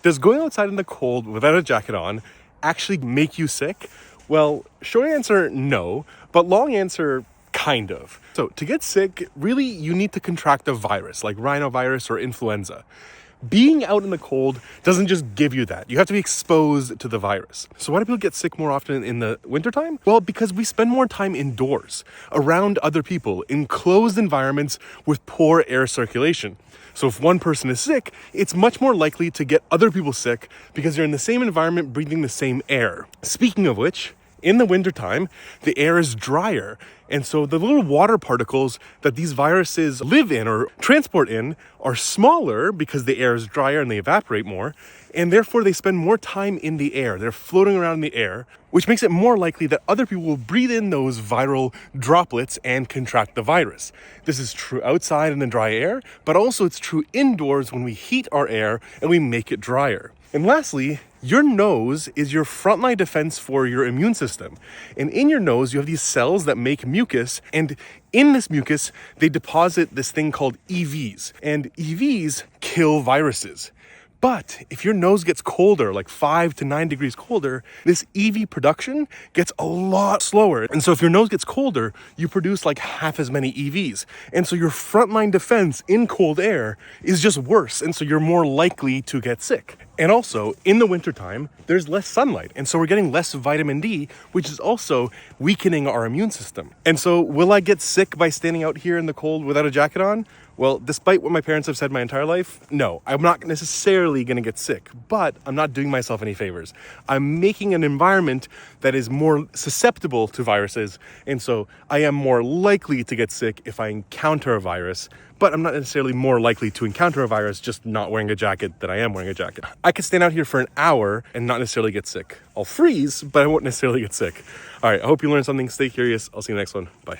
Does going outside in the cold without a jacket on actually make you sick? Well, short answer, no, but long answer, kind of. So to get sick, really you need to contract a virus like rhinovirus or influenza. Being out in the cold doesn't just give you that. You have to be exposed to the virus. So why do people get sick more often in the wintertime? Well, because we spend more time indoors, around other people, in closed environments with poor air circulation. So if one person is sick, it's much more likely to get other people sick because you're in the same environment breathing the same air. Speaking of which, in the wintertime, the air is drier. And so the little water particles that these viruses live in or transport in are smaller because the air is drier and they evaporate more. And therefore they spend more time in the air. They're floating around in the air, which makes it more likely that other people will breathe in those viral droplets and contract the virus. This is true outside in the dry air, but also it's true indoors when we heat our air and we make it drier. And lastly, your nose is your frontline defense for your immune system. And in your nose, you have these cells that make mucus. And in this mucus, they deposit this thing called EVs. And EVs kill viruses. But if your nose gets colder, like 5 to 9 degrees colder, this EV production gets a lot slower. And so if your nose gets colder, you produce like half as many EVs. And so your frontline defense in cold air is just worse. And so you're more likely to get sick. And also, in the wintertime, there's less sunlight. And so we're getting less vitamin D, which is also weakening our immune system. And so will I get sick by standing out here in the cold without a jacket on? Well, despite what my parents have said my entire life, no, I'm not necessarily going to get sick, but I'm not doing myself any favors. I'm making an environment that is more susceptible to viruses, and so I am more likely to get sick if I encounter a virus, but I'm not necessarily more likely to encounter a virus just not wearing a jacket than I am wearing a jacket. I could stand out here for an hour and not necessarily get sick. I'll freeze, but I won't necessarily get sick. All right, I hope you learned something. Stay curious. I'll see you next one. Bye.